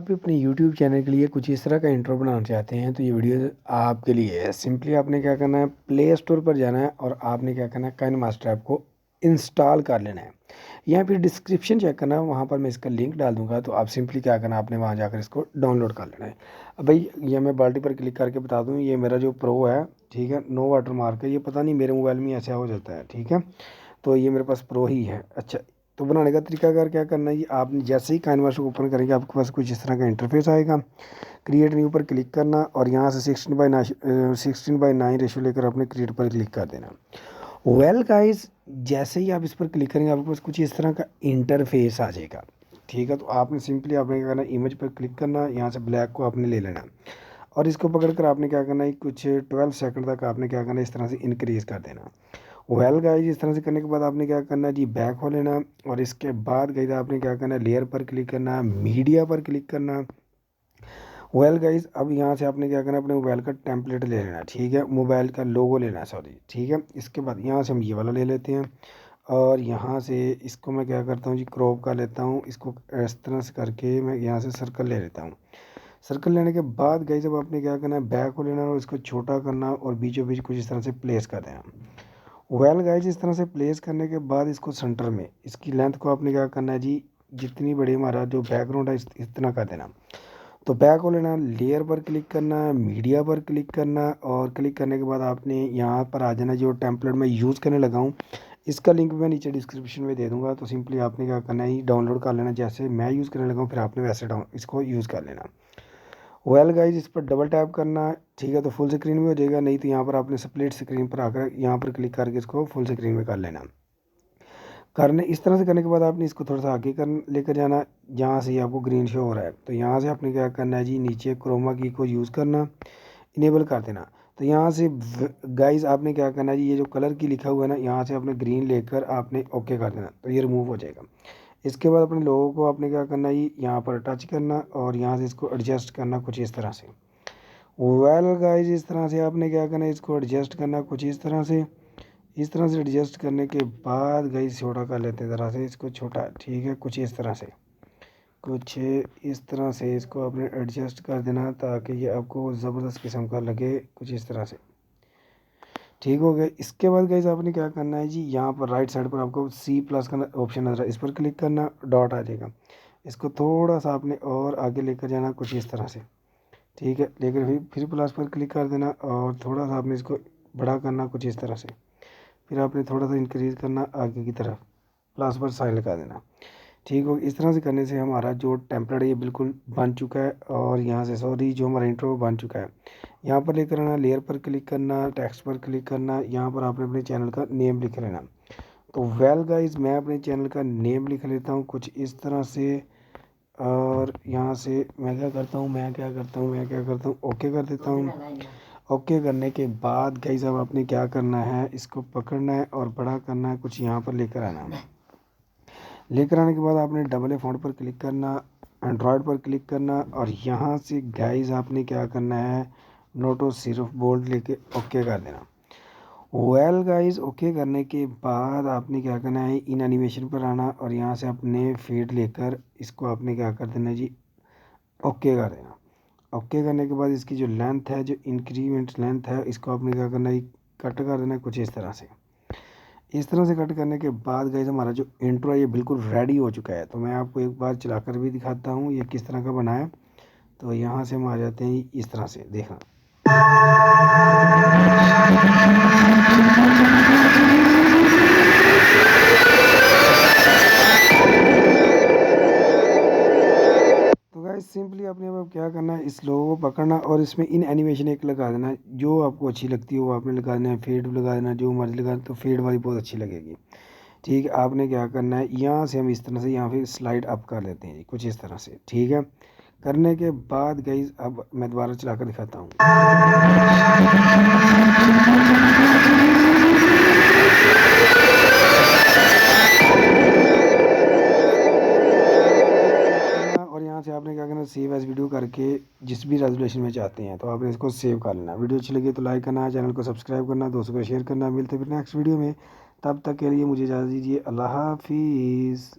आप भी अपने YouTube चैनल के लिए कुछ इस तरह का इंट्रो बनाना चाहते हैं तो ये वीडियो आपके लिए है। सिंपली आपने क्या करना है, प्ले स्टोर पर जाना है और आपने क्या करना है, काइनमास्टर ऐप को इंस्टॉल कर लेना है। यहाँ फिर डिस्क्रिप्शन चेक करना है, वहाँ पर मैं इसका लिंक डाल दूंगा। तो आप सिंपली क्या करना है, आपने वहाँ जाकर इसको डाउनलोड कर लेना है। अब भाई ये मैं बाल्टी पर क्लिक करके बता दूँ, ये मेरा जो प्रो है, ठीक है, नो वाटर मार्क है। ये पता नहीं मेरे मोबाइल में ऐसा हो जाता है, ठीक है। तो ये मेरे पास प्रो ही है। अच्छा, तो बनाने का तरीकाकार क्या करना है, ये आपने जैसे ही काइनमास्टर को ओपन करेंगे आपके पास कुछ इस तरह का इंटरफेस आएगा। क्रिएट न्यू पर क्लिक करना और यहाँ से 16:9 रेशो लेकर अपने क्रिएट पर क्लिक कर देना। वेल गाइस, जैसे ही आप इस पर क्लिक करेंगे आपके पास कुछ इस तरह का इंटरफेस आ जाएगा, ठीक है। तो आपने सिंपली आपने क्या करना, इमेज पर क्लिक करना, यहाँ से ब्लैक को आपने ले लेना और इसको पकड़कर आपने क्या करना है, कुछ 12 सेकंड तक आपने क्या करना है, इस तरह से इंक्रीज़ कर देना। वेल गाइज, इस तरह से करने के बाद आपने क्या करना है जी, बैक हो लेना और इसके बाद गाइज आपने क्या करना है, लेयर पर क्लिक करना, मीडिया पर क्लिक करना। वेल गाइज, अब यहाँ से आपने क्या करना है, अपने मोबाइल का टेम्पलेट ले लेना, ठीक है, मोबाइल का लोगो लेना है, सॉरी, ठीक है। इसके बाद यहाँ से हम ये वाला ले लेते हैं और यहाँ से इसको मैं क्या करता हूँ जी, क्रॉप कर लेता हूँ। इसको इस तरह से करके मैं यहाँ से सर्कल ले लेता हूँ। सर्कल लेने के बाद गाइज अब आपने क्या करना है, बैक हो लेना और इसको छोटा करना और बीचों बीच कुछ इस तरह से प्लेस कर देना। वेल गाइज, इस तरह से प्लेस करने के बाद इसको सेंटर में इसकी लेंथ को आपने क्या करना है जी, जितनी बड़ी हमारा जो बैकग्राउंड है इतना कर देना। तो बैक हो लेना, लेयर पर क्लिक करना, मीडिया पर क्लिक करना और क्लिक करने के बाद आपने यहाँ पर आ जाना। जो टेम्पलेट मैं यूज़ करने लगा हूँ इसका लिंक मैं नीचे डिस्क्रिप्शन में दे दूँगा। तो सिंपली आपने क्या करना है, डाउनलोड कर लेना। जैसे मैं यूज़ करने लगा हूँ फिर आपने वैसे इसको यूज़ कर लेना। वेल गाइज, इस पर डबल टैप करना, ठीक है, तो फुल स्क्रीन में हो जाएगा। नहीं तो यहाँ पर आपने स्प्लिट स्क्रीन पर आकर यहाँ पर क्लिक करके इसको फुल स्क्रीन में कर लेना। करने इस तरह से करने के बाद आपने इसको थोड़ा सा आगे कर लेकर जाना। जहाँ से आपको ग्रीन शो हो रहा है तो यहाँ से आपने क्या करना है जी, नीचे क्रोमा की को यूज़ करना, इनेबल कर देना। तो यहाँ से गाइज आपने क्या करना है जी, ये जो कलर की लिखा हुआ है ना, यहाँ से आपने ग्रीन लेकर आपने ओके कर देना, तो ये रिमूव हो जाएगा। इसके बाद अपने लोगों को आपने क्या करना है, यहाँ पर टच करना और यहाँ से इसको एडजस्ट करना कुछ इस तरह से। वेल गाइज, इस तरह से आपने क्या करना है, इसको एडजस्ट करना कुछ इस तरह से। इस तरह से एडजस्ट करने के बाद गाइज छोटा कर लेते हैं ज़रा से इसको, छोटा, ठीक है, कुछ इस तरह से, कुछ इस तरह से इसको आपने एडजस्ट कर देना ताकि ये आपको ज़बरदस्त किस्म का लगे, कुछ इस तरह से, ठीक हो गया। इसके बाद गाइज आपने क्या करना है जी, यहाँ पर राइट साइड पर आपको C+ का ऑप्शन नजर है, इस पर क्लिक करना, डॉट आ जाएगा। इसको थोड़ा सा आपने और आगे लेकर जाना कुछ इस तरह से, ठीक है, लेकर फिर प्लस पर क्लिक कर देना और थोड़ा सा आपने इसको बड़ा करना कुछ इस तरह से। फिर आपने थोड़ा सा इंक्रीज़ करना आगे की तरफ, प्लस पर साइन लगा देना, ठीक हो। इस तरह से करने से हमारा जो टेम्पलेट है ये बिल्कुल बन चुका है। और यहाँ से सॉरी, जो हमारा इंट्रो बन चुका है, यहाँ पर लेकर आना, लेयर पर क्लिक करना, टेक्स्ट पर क्लिक करना, यहाँ पर आपने अपने चैनल का नेम लिख लेना। तो वेल गाइज, मैं अपने चैनल का नेम लिख लेता हूँ कुछ इस तरह से और यहाँ से मैं क्या करता हूँ ओके कर देता हूँ। ओके करने के बाद गाइस अब आपने क्या करना है, इसको पकड़ना है और बड़ा करना है, कुछ यहाँ पर लेकर आना है। लेकर आने के बाद आपने डबल ए फॉन्ट पर क्लिक करना, एंड्रॉयड पर क्लिक करना और यहाँ से गाइस आपने क्या करना है, नोटो सिर्फ बोल्ड लेके ओके कर देना। वेल गाइस, ओके करने के बाद आपने क्या करना है, इन एनिमेशन पर आना और यहाँ से अपने फीड लेकर इसको आपने क्या कर देना जी, ओके कर देना। ओके करने के बाद इसकी जो लेंथ है, जो इंक्रीमेंट लेंथ है, इसको आपने क्या करना है, कट कर देना कुछ इस तरह से। इस तरह से कट करने के बाद गाइस हमारा जो इंट्रो है ये बिल्कुल रेडी हो चुका है। तो मैं आपको एक बार चलाकर भी दिखाता हूँ ये किस तरह का बना है। तो यहाँ से हम आ जाते हैं इस तरह से, देखना। तो गाइस सिंपली आपने अब क्या करना है, इस लोगो को पकड़ना और इसमें इन एनिमेशन एक लगा देना है, जो आपको अच्छी लगती है वो आपने लगा देना है। फेड लगा देना, जो मर्जी लगा, तो फेड वाली बहुत अच्छी लगेगी, ठीक है। आपने क्या करना है, यहाँ से हम इस तरह से यहाँ पे स्लाइड अप कर लेते हैं कुछ इस तरह से, ठीक है। करने के बाद गाइस अब मैं दोबारा चलाकर दिखाता हूँ। और यहाँ से आपने क्या करना, सेव एज वीडियो करके जिस भी रेजोल्यूशन में चाहते हैं तो आपने इसको सेव कर लेना। वीडियो अच्छी लगी तो लाइक करना, चैनल को सब्सक्राइब करना, दोस्तों को शेयर करना। मिलते फिर नेक्स्ट वीडियो में, तब तक के लिए मुझे इजाज़त दीजिए। अल्लाह हाफिज़।